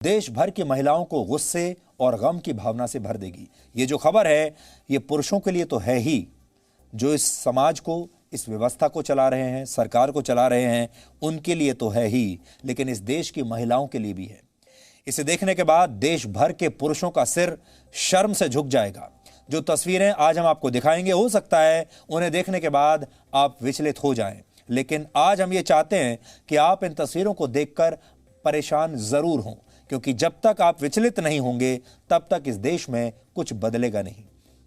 देश भर की महिलाओं को गुस्से और गम की भावना से भर देगी। ये जो खबर है ये पुरुषों के लिए तो है ही, जो इस समाज को, इस व्यवस्था को चला रहे हैं, सरकार को चला रहे हैं, उनके लिए तो है ही, लेकिन इस देश की महिलाओं के लिए भी है। इसे देखने के बाद देश भर के पुरुषों का सिर शर्म से झुक जाएगा। जो तस्वीरें आज हम आपको दिखाएंगे, हो सकता है उन्हें देखने के बाद आप विचलित हो जाएं, लेकिन आज हम ये चाहते हैं कि आप इन तस्वीरों को देखकर परेशान जरूर हों, क्योंकि जब तक आप विचलित नहीं होंगे तब तक इस देश में कुछ बदलेगा नहीं।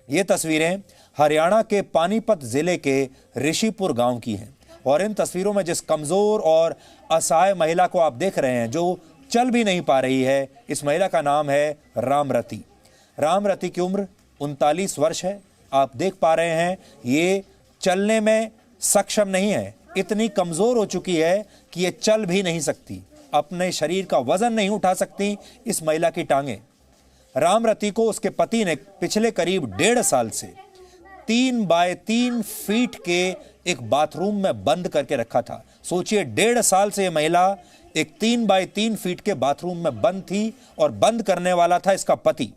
ये तस्वीरें हरियाणा के पानीपत जिले के ऋषिपुर गांव की हैं और इन तस्वीरों में जिस कमजोर और असहाय महिला को आप देख रहे हैं, जो चल भी नहीं पा रही है, इस महिला का नाम है रामरती। रामरती की उम्र 39 वर्ष है। आप देख पा रहे हैं ये चलने में सक्षम नहीं है, इतनी कमजोर हो चुकी है कि ये चल भी नहीं सकती, अपने शरीर का वजन नहीं उठा सकती इस महिला की टांगें। रामरती को उसके पति ने पिछले करीब 1.5 साल से 3 बाय 3 फीट के एक बाथरूम में बंद करके रखा था। सोचिए, 1.5 साल से यह महिला एक 3 बाय 3 फीट के बाथरूम में बंद थी और बंद करने वाला था इसका पति।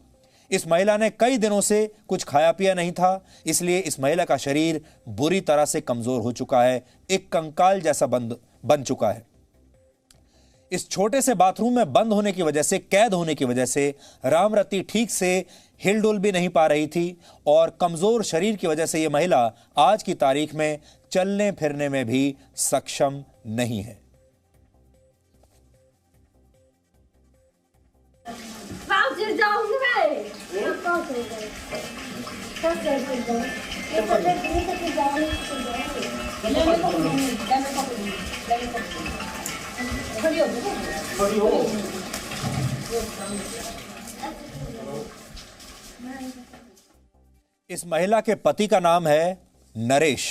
इस महिला ने कई दिनों से कुछ खाया पिया नहीं था, इसलिए इस महिला का शरीर बुरी तरह से कमजोर हो चुका है, एक कंकाल जैसा बन चुका है। इस छोटे से बाथरूम में बंद होने की वजह से, कैद होने की वजह से रामरती ठीक से हिलडुल भी नहीं पा रही थी और कमजोर शरीर की वजह से यह महिला आज की तारीख में चलने फिरने में भी सक्षम नहीं है। इस महिला के पति का नाम है नरेश।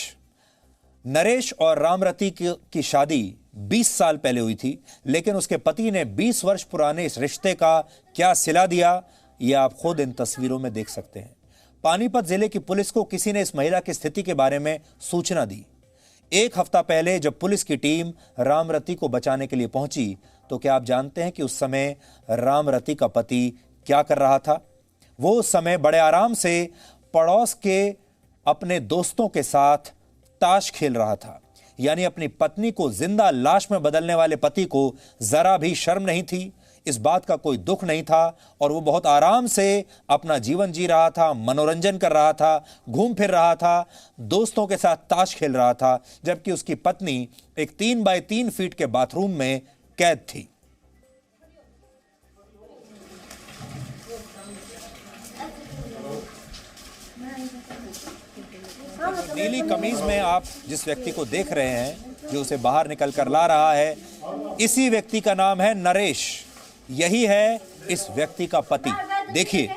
नरेश और रामरती की शादी 20 साल पहले हुई थी, लेकिन उसके पति ने 20 वर्ष पुराने इस रिश्ते का क्या सिला दिया, यह आप खुद इन तस्वीरों में देख सकते हैं। पानीपत जिले की पुलिस को किसी ने इस महिला की स्थिति के बारे में सूचना दी। एक हफ्ता पहले जब पुलिस की टीम रामरती को बचाने के लिए पहुंची, तो क्या आप जानते हैं कि उस समय रामरती का पति क्या कर रहा था? वो उस समय बड़े आराम से पड़ोस के अपने दोस्तों के साथ ताश खेल रहा था। यानी अपनी पत्नी को जिंदा लाश में बदलने वाले पति को जरा भी शर्म नहीं थी, इस बात का कोई दुख नहीं था और वो बहुत आराम से अपना जीवन जी रहा था, मनोरंजन कर रहा था, घूम फिर रहा था, दोस्तों के साथ ताश खेल रहा था, जबकि उसकी पत्नी एक 3 बाय 3 फीट के बाथरूम में कैद थी। नीली कमीज में आप जिस व्यक्ति को देख रहे हैं, जो उसे बाहर निकल कर ला रहा है, इसी व्यक्ति का नाम है नरेश। यही है इस व्यक्ति का पति। देखिए,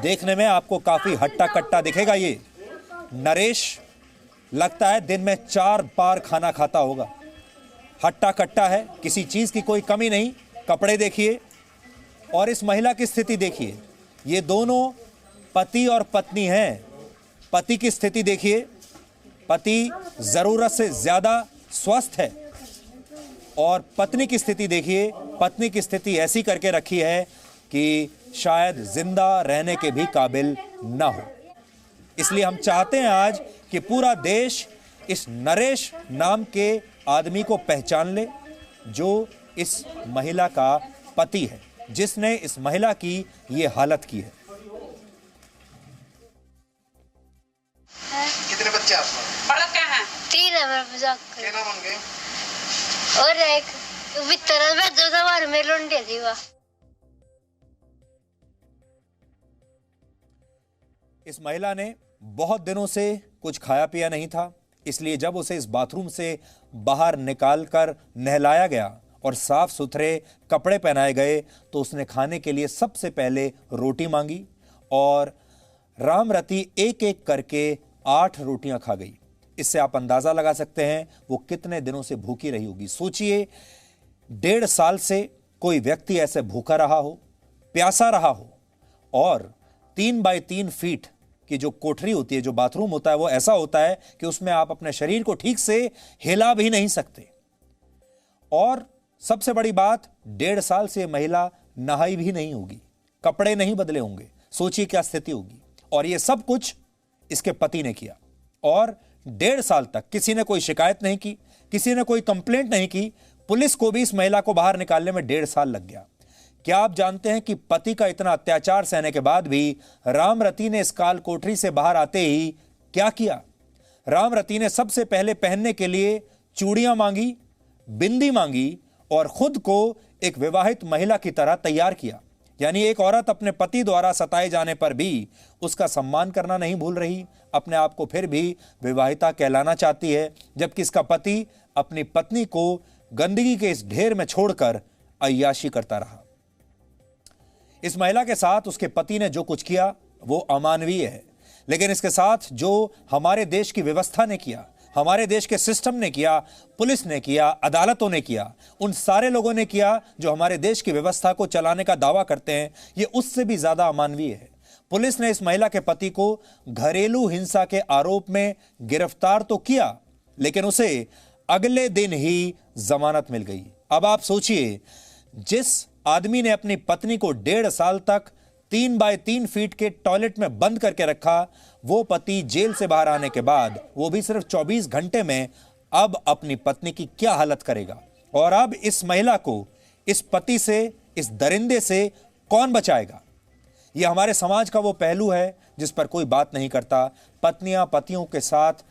देखने में आपको काफी हट्टा कट्टा दिखेगा। ये नरेश लगता है दिन में 4 बार खाना खाता होगा। हट्टा कट्टा है, किसी चीज की कोई कमी नहीं। कपड़े देखिए और इस महिला की स्थिति देखिए। ये दोनों पति और पत्नी हैं। पति की स्थिति देखिए, पति जरूरत से ज्यादा स्वस्थ है और पत्नी की स्थिति देखिए, पत्नी की स्थिति ऐसी करके रखी है कि शायद जिंदा रहने के भी काबिल ना हो। इसलिए हम चाहते हैं आज कि पूरा देश इस नरेश नाम के आदमी को पहचान ले, जो इस महिला का पति है, जिसने इस महिला की ये हालत की है। कितने बच्चे आपको? बड़ा क्या है? 3 है मेरा मजाक कर। क्या नाम उनके? और एक वितरण में 2 सवार में लौंडे थी वह। इस महिला ने बहुत दिनों से कुछ खाया पिया नहीं था, इसलिए जब उसे इस बाथरूम से बाहर निकालकर नहलाया गया और साफ सुथरे कपड़े पहनाए गए, तो उसने खाने के लिए सबसे पहले रोटी मांगी और रामरती एक एक करके 8 रोटियां खा गई। इससे आप अंदाजा लगा सकते हैं वो कितने दिनों से भूखी रही होगी। सोचिए, 1.5 साल से कोई व्यक्ति ऐसे भूखा रहा हो, प्यासा रहा हो, और 3 बाय 3 फीट की जो कोठरी होती है, जो बाथरूम होता है, वो ऐसा होता है कि उसमें आप अपने शरीर को ठीक से हिला भी नहीं सकते। और सबसे बड़ी बात, 1.5 साल से महिला नहाई भी नहीं होगी, कपड़े नहीं बदले होंगे। सोचिए क्या स्थिति होगी। और ये सब कुछ इसके पति ने किया और 1.5 साल तक किसी ने कोई शिकायत नहीं की, किसी ने कोई कंप्लेंट नहीं की। पुलिस को भी इस महिला को बाहर निकालने में 1.5 साल लग गया। क्या आप जानते हैं कि पति का इतना अत्याचार सहने के बाद भी रामरती ने इस काल कोठरी से बाहर आते ही क्या किया? रामरती ने सबसे पहले पहनने के लिए चूड़ियां मांगी, बिंदी मांगी और खुद को एक विवाहित महिला की तरह तैयार किया। यानी एक औरत अपने पति द्वारा सताए जाने पर भी उसका सम्मान करना नहीं भूल रही, अपने आप को फिर भी विवाहिता कहलाना चाहती है, जबकि इसका पति अपनी पत्नी को गंदगी के इस ढेर में छोड़कर अय्याशी करता रहा। इस महिला के साथ उसके पति ने जो कुछ किया वो अमानवीय है, लेकिन इसके साथ जो हमारे देश की व्यवस्था ने किया, हमारे देश के सिस्टम ने किया, पुलिस ने किया, अदालतों ने किया, उन सारे लोगों ने किया जो हमारे देश की व्यवस्था को चलाने का दावा करते हैं, ये उससे भी ज्यादा अमानवीय है। पुलिस ने इस महिला के पति को घरेलू हिंसा के आरोप में गिरफ्तार तो किया, लेकिन उसे अगले दिन ही जमानत मिल गई। अब आप सोचिए, जिस आदमी ने अपनी पत्नी को 1.5 साल तक 3 बाय 3 फीट के टॉयलेट में बंद करके रखा, वो पति जेल से बाहर आने के बाद, वो भी सिर्फ 24 घंटे में, अब अपनी पत्नी की क्या हालत करेगा? और अब इस महिला को इस पति से, इस दरिंदे से कौन बचाएगा? ये हमारे समाज का वो पहलू है जिस पर कोई बात नहीं करता। पत्नियां पतियों के साथ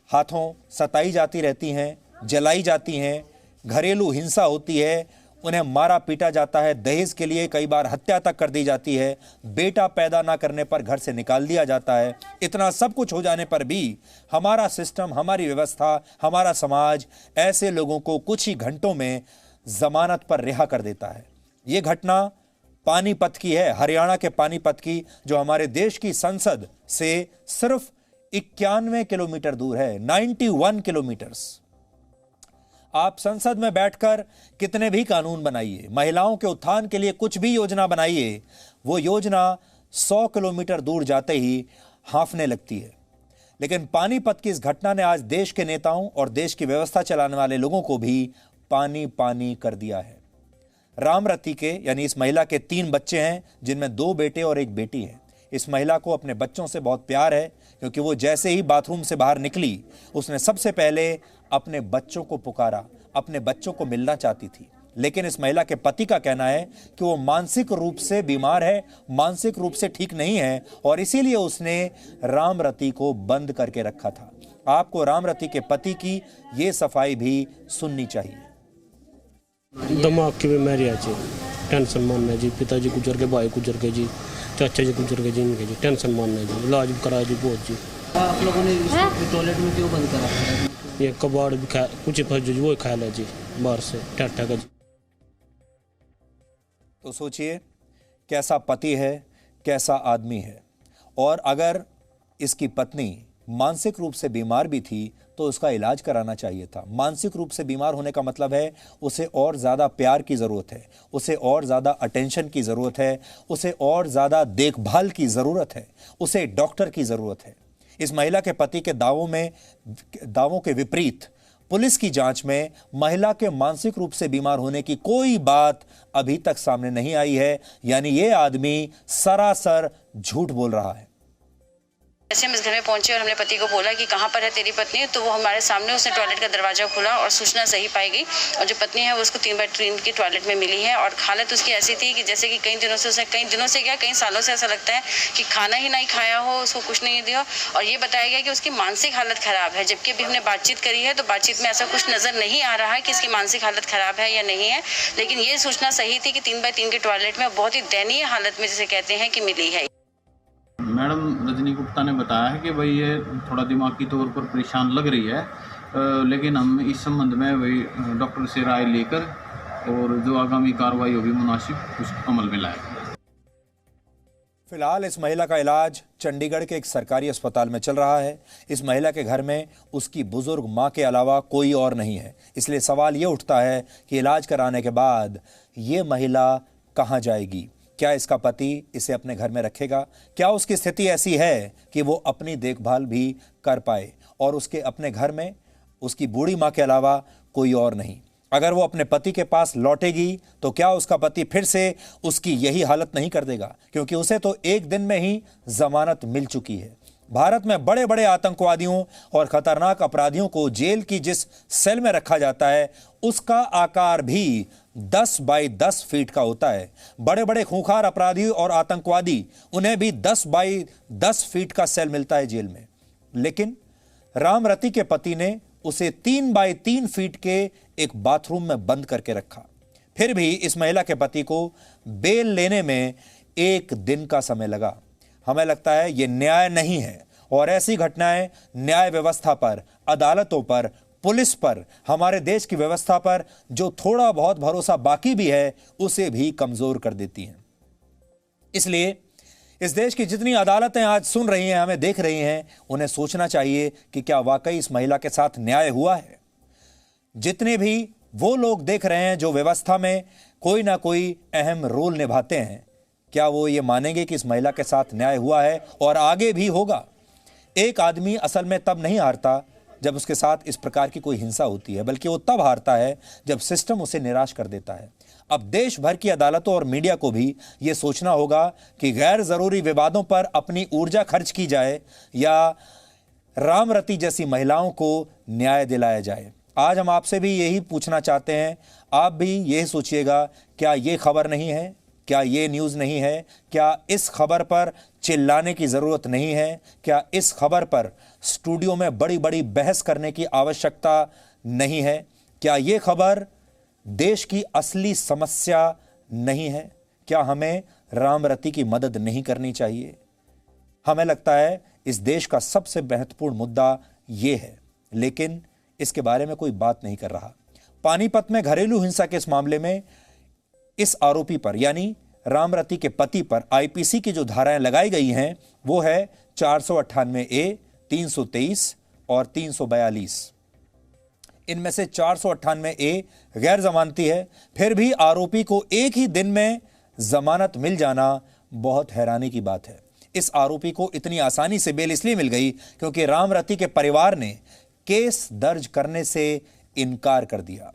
हाथों सताई जाती रहती हैं, जलाई जाती हैं, घरेलू हिंसा होती है, उन्हें मारा पीटा जाता है, दहेज के लिए कई बार हत्या तक कर दी जाती है, बेटा पैदा ना करने पर घर से निकाल दिया जाता है। इतना सब कुछ हो जाने पर भी हमारा सिस्टम, हमारी व्यवस्था, हमारा समाज ऐसे लोगों को कुछ ही घंटों में जमानत पर रिहा कर देता है। ये घटना पानीपत की है, हरियाणा के पानीपत की, जो हमारे देश की संसद से सिर्फ 91 किलोमीटर दूर है, 91 किलोमीटर्स। आप संसद में बैठकर कितने भी कानून बनाइए, महिलाओं के उत्थान के लिए कुछ भी योजना बनाइए, वो योजना 100 किलोमीटर दूर जाते ही हांफने लगती है। लेकिन पानीपत की इस घटना ने आज देश के नेताओं और देश की व्यवस्था चलाने वाले लोगों को भी पानी पानी कर दिया है। रामरती के, यानी इस महिला के 3 बच्चे हैं, जिनमें 2 बेटे और 1 बेटी है। इस महिला को अपने बच्चों से बहुत प्यार है, क्योंकि वो जैसे ही बाथरूम से बाहर निकली, उसने सबसे पहले अपने बच्चों को पुकारा, अपने बच्चों को मिलना चाहती थी। लेकिन इस महिला के पति का कहना है कि वो मानसिक रूप से बीमार है, मानसिक रूप से ठीक नहीं है, और इसीलिए उसने रामरती को बंद करके रखा था। आपको रामरती के पति की ये सफाई भी सुननी चाहिए। दिमाग की बीमारी है जी, टेंशन मान है जी, पिताजी गुजर गए, भाई गुजर गए जी, चाचा जी गुजर गए जी, इनके जी टेंशन मान है जी, इलाज कराया जी बहुत जी। आप लोगों ने टॉयलेट में क्यों बंद करा? ये कबाड़ भी खा, कुछ जो वो खा लिया जी बाहर से ठा का जी। तो सोचिए कैसा पति है, कैसा आदमी है। और अगर इसकी पत्नी मानसिक रूप से बीमार भी थी तो उसका इलाज कराना चाहिए था। मानसिक रूप से बीमार होने का मतलब है उसे और ज़्यादा प्यार की ज़रूरत है, उसे और ज़्यादा अटेंशन की ज़रूरत है, उसे और ज़्यादा देखभाल की ज़रूरत है, उसे डॉक्टर की ज़रूरत है। इस महिला के पति के दावों के विपरीत पुलिस की जांच में महिला के मानसिक रूप से बीमार होने की कोई बात अभी तक सामने नहीं आई है। यानी ये आदमी सरासर झूठ बोल रहा है। जैसे हम इस घर में पहुंचे और हमने पति को बोला कि कहाँ पर है तेरी पत्नी, तो वो हमारे सामने, उसने टॉयलेट का दरवाजा खोला और सूचना सही पाई गई, और जो पत्नी है वो उसको 3 बाय 3 की टॉयलेट में मिली है। और हालत उसकी ऐसी थी कि जैसे कि कई दिनों से कई सालों से ऐसा लगता है कि खाना ही नहीं खाया हो, उसको कुछ नहीं दिया। और ये बताया गया कि उसकी मानसिक हालत खराब है, जबकि अभी हमने बातचीत करी है तो बातचीत में ऐसा कुछ नजर नहीं आ रहा है कि इसकी मानसिक हालत खराब है या नहीं है। लेकिन ये सूचना सही थी कि 3 बाय 3 की टॉयलेट में बहुत ही दयनीय हालत में, जिसे कहते हैं, कि मिली है। मैडम रजनी गुप्ता ने बताया है कि भाई ये थोड़ा दिमागी तौर पर परेशान लग रही है, लेकिन हम इस संबंध में वही डॉक्टर से राय लेकर और जो आगामी कार्रवाई होगी मुनासिब उस अमल में लाएगा। फिलहाल इस महिला का इलाज चंडीगढ़ के एक सरकारी अस्पताल में चल रहा है। इस महिला के घर में उसकी बुजुर्ग मां के अलावा कोई और नहीं है, इसलिए सवाल ये उठता है कि इलाज कराने के बाद ये महिला कहां जाएगी? क्या इसका पति इसे अपने घर में रखेगा? क्या उसकी स्थिति ऐसी है कि वो अपनी देखभाल भी कर पाए और उसके अपने घर में उसकी बूढ़ी मां के अलावा कोई और नहीं? अगर वो अपने पति के पास लौटेगी तो क्या उसका पति फिर से उसकी यही हालत नहीं कर देगा, क्योंकि उसे तो एक दिन में ही जमानत मिल चुकी है। भारत में बड़े बड़े आतंकवादियों और खतरनाक अपराधियों को जेल की जिस सेल में रखा जाता है उसका आकार भी 10 बाई 10 फीट का होता है। बड़े बड़े खूंखार अपराधी और आतंकवादी, उन्हें भी 10 बाई 10 फीट का सेल मिलता है जेल में। लेकिन रामरती के पति ने उसे 3 बाई 3 फीट के एक बाथरूम में बंद करके रखा। फिर भी इस महिला के पति को बेल लेने में 1 दिन का समय लगा। हमें लगता है यह न्याय नहीं है, और ऐसी घटनाएं न्याय व्यवस्था पर, अदालतों पर, पुलिस पर, हमारे देश की व्यवस्था पर जो थोड़ा बहुत भरोसा बाकी भी है उसे भी कमजोर कर देती हैं। इसलिए इस देश की जितनी अदालतें आज सुन रही हैं, हमें देख रही हैं, उन्हें सोचना चाहिए कि क्या वाकई इस महिला के साथ न्याय हुआ है। जितने भी वो लोग देख रहे हैं जो व्यवस्था में कोई ना कोई अहम रोल निभाते हैं, क्या वो ये मानेंगे कि इस महिला के साथ न्याय हुआ है और आगे भी होगा। एक आदमी असल में तब नहीं हारता जब उसके साथ इस प्रकार की कोई हिंसा होती है, बल्कि वो तब हारता है जब सिस्टम उसे निराश कर देता है। अब देश भर की अदालतों और मीडिया को भी ये सोचना होगा कि गैर जरूरी विवादों पर अपनी ऊर्जा खर्च की जाए या रामरती जैसी महिलाओं को न्याय दिलाया जाए। आज हम आपसे भी यही पूछना चाहते हैं, आप भी यही सोचिएगा, क्या ये खबर नहीं है, क्या ये न्यूज़ नहीं है, क्या इस खबर पर चिल्लाने की ज़रूरत नहीं है, क्या इस खबर पर स्टूडियो में बड़ी बड़ी बहस करने की आवश्यकता नहीं है, क्या ये खबर देश की असली समस्या नहीं है, क्या हमें रामरती की मदद नहीं करनी चाहिए। हमें लगता है इस देश का सबसे महत्वपूर्ण मुद्दा ये है, लेकिन इसके बारे में कोई बात नहीं कर रहा। पानीपत में घरेलू हिंसा के इस मामले में इस आरोपी पर यानी रामरती के पति पर आईपीसी की जो धाराएं लगाई गई हैं वो है 498A, 323 और 342। इनमें से 498A गैर जमानती है। फिर भी आरोपी को एक ही दिन में जमानत मिल जाना बहुत हैरानी की बात है। इस आरोपी को इतनी आसानी से बेल इसलिए मिल गई क्योंकि रामरती के परिवार ने केस दर्ज करने से इनकार कर दिया।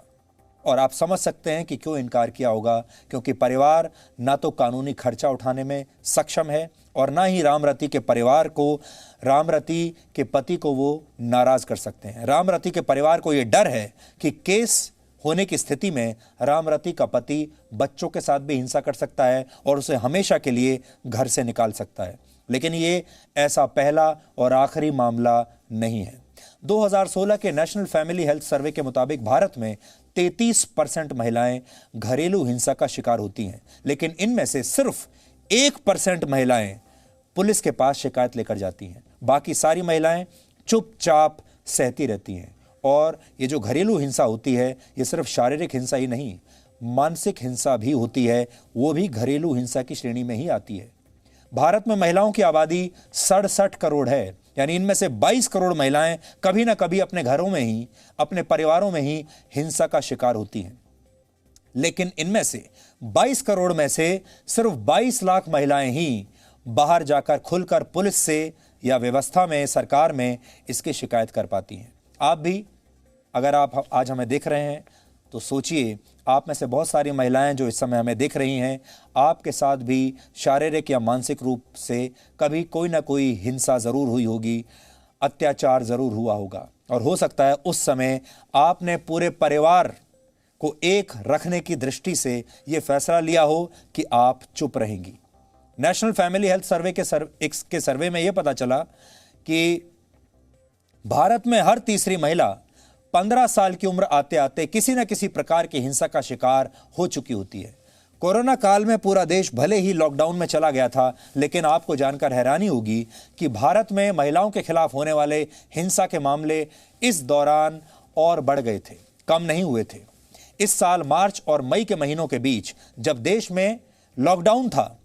और आप समझ सकते हैं कि क्यों इनकार किया होगा, क्योंकि परिवार ना तो कानूनी खर्चा उठाने में सक्षम है और ना ही रामरती के परिवार को, रामरती के पति को वो नाराज कर सकते हैं। रामरती के परिवार को ये डर है कि केस होने की स्थिति में रामरती का पति बच्चों के साथ भी हिंसा कर सकता है और उसे हमेशा के लिए घर से निकाल सकता है। लेकिन ये ऐसा पहला और आखिरी मामला नहीं है। 2016 के नेशनल फैमिली हेल्थ सर्वे के मुताबिक भारत में 33% महिलाएं घरेलू हिंसा का शिकार होती हैं, लेकिन इनमें से सिर्फ 1% महिलाएं पुलिस के पास शिकायत लेकर जाती हैं। बाकी सारी महिलाएं चुपचाप सहती रहती हैं। और ये जो घरेलू हिंसा होती है, ये सिर्फ शारीरिक हिंसा ही नहीं, मानसिक हिंसा भी होती है, वो भी घरेलू हिंसा की श्रेणी में ही आती है। भारत में महिलाओं की आबादी 67 करोड़ है, यानी इनमें से 22 करोड़ महिलाएं कभी ना कभी अपने घरों में ही, अपने परिवारों में ही हिंसा का शिकार होती हैं। लेकिन इनमें से 22 करोड़ में से सिर्फ 22 लाख महिलाएं ही बाहर जाकर खुलकर पुलिस से या व्यवस्था में, सरकार में इसकी शिकायत कर पाती हैं। आप भी अगर आप आज हमें देख रहे हैं तो सोचिए, आप में से बहुत सारी महिलाएं जो इस समय हमें देख रही हैं, आपके साथ भी शारीरिक या मानसिक रूप से कभी कोई ना कोई हिंसा ज़रूर हुई होगी, अत्याचार ज़रूर हुआ होगा। और हो सकता है उस समय आपने पूरे परिवार को एक रखने की दृष्टि से ये फैसला लिया हो कि आप चुप रहेंगी। नेशनल फैमिली हेल्थ सर्वे के सर्वे में यह पता चला कि भारत में हर तीसरी महिला 15 साल की उम्र आते आते किसी न किसी प्रकार की हिंसा का शिकार हो चुकी होती है। कोरोना काल में पूरा देश भले ही लॉकडाउन में चला गया था, लेकिन आपको जानकर हैरानी होगी कि भारत में महिलाओं के खिलाफ होने वाले हिंसा के मामले इस दौरान और बढ़ गए थे, कम नहीं हुए थे। इस साल मार्च और मई के महीनों के बीच जब देश में लॉकडाउन था,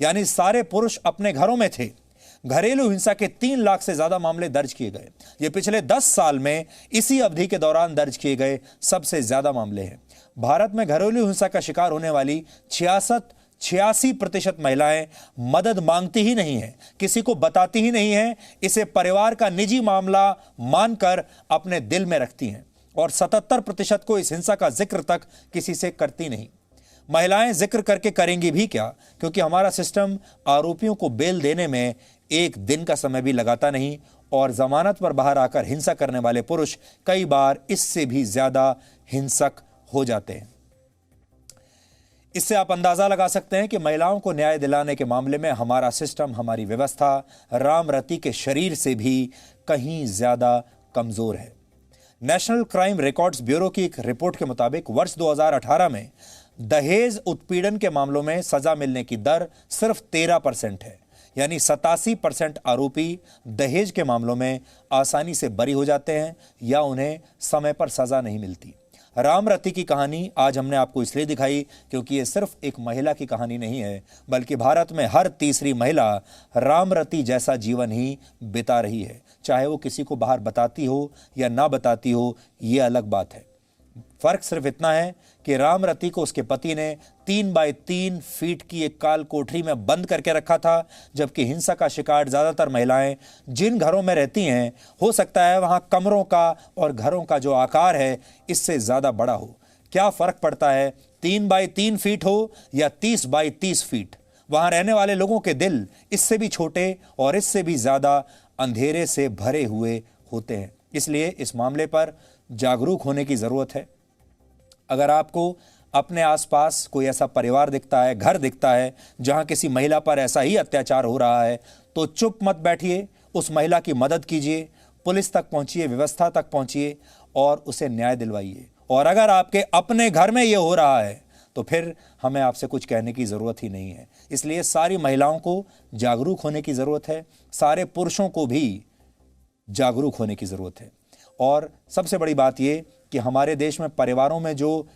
यानी सारे पुरुष अपने घरों में थे, घरेलू हिंसा के 3 लाख से ज्यादा मामले दर्ज किए गए। ये पिछले 10 साल में इसी अवधि के दौरान दर्ज किए गए सबसे ज्यादा मामले हैं। भारत में घरेलू हिंसा का शिकार होने वाली 86% महिलाएं मदद मांगती ही नहीं है, किसी को बताती ही नहीं है, इसे परिवार का निजी मामला मानकर अपने दिल में रखती हैं। और 77% को इस हिंसा का जिक्र तक किसी से करती नहीं। महिलाएं जिक्र करके करेंगी भी क्या, क्योंकि हमारा सिस्टम आरोपियों को बेल देने में एक दिन का समय भी लगाता नहीं और जमानत पर बाहर आकर हिंसा करने वाले पुरुष कई बार इससे भी ज्यादा हिंसक हो जाते हैं। इससे आप अंदाजा लगा सकते हैं कि महिलाओं को न्याय दिलाने के मामले में हमारा सिस्टम, हमारी व्यवस्था राम रति के शरीर से भी कहीं ज्यादा कमजोर है। नेशनल क्राइम रिकॉर्ड्स ब्यूरो की एक रिपोर्ट के मुताबिक वर्ष 2018 में दहेज उत्पीड़न के मामलों में सजा मिलने की दर सिर्फ 13% है, यानी 87% आरोपी दहेज के मामलों में आसानी से बरी हो जाते हैं या उन्हें समय पर सजा नहीं मिलती। राम रति की कहानी आज हमने आपको इसलिए दिखाई क्योंकि ये सिर्फ एक महिला की कहानी नहीं है, बल्कि भारत में हर तीसरी महिला राम रति जैसा जीवन ही बिता रही है। चाहे वो किसी को बाहर बताती हो या ना बताती हो, ये अलग बात है। फर्क सिर्फ इतना है कि राम रति को उसके पति ने 3 बाय 3 फीट की एक काल कोठरी में बंद करके रखा था, जबकि हिंसा का शिकार ज्यादातर महिलाएं जिन घरों में रहती हैं, हो सकता है वहां कमरों का और घरों का जो आकार है इससे ज्यादा बड़ा हो। क्या फर्क पड़ता है 3 बाय 3 फीट हो या 30 बाय 30 फीट? वहां रहने वाले लोगों के दिल इससे भी छोटे और इससे भी ज्यादा अंधेरे से भरे हुए होते हैं। इसलिए इस मामले पर जागरूक होने की जरूरत है। अगर आपको अपने आसपास कोई ऐसा परिवार दिखता है, घर दिखता है जहां किसी महिला पर ऐसा ही अत्याचार हो रहा है, तो चुप मत बैठिए, उस महिला की मदद कीजिए, पुलिस तक पहुंचिए, व्यवस्था तक पहुंचिए और उसे न्याय दिलवाइए। और अगर आपके अपने घर में यह हो रहा है तो फिर हमें आपसे कुछ कहने की जरूरत ही नहीं है। इसलिए सारी महिलाओं को जागरूक होने की जरूरत है, सारे पुरुषों को भी जागरूक होने की जरूरत है। और सबसे बड़ी बात यह कि हमारे देश में परिवारों में जो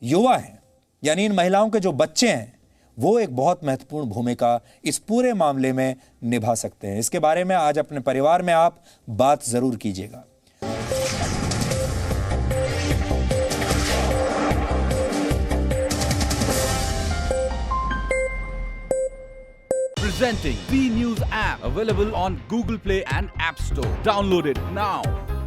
युवा हैं, यानी इन महिलाओं के जो बच्चे हैं, वो एक बहुत महत्वपूर्ण भूमिका इस पूरे मामले में निभा सकते हैं। इसके बारे में आज अपने परिवार में आप बात जरूर कीजिएगा। Presenting B News app, available on Google Play and App Store. Download it now.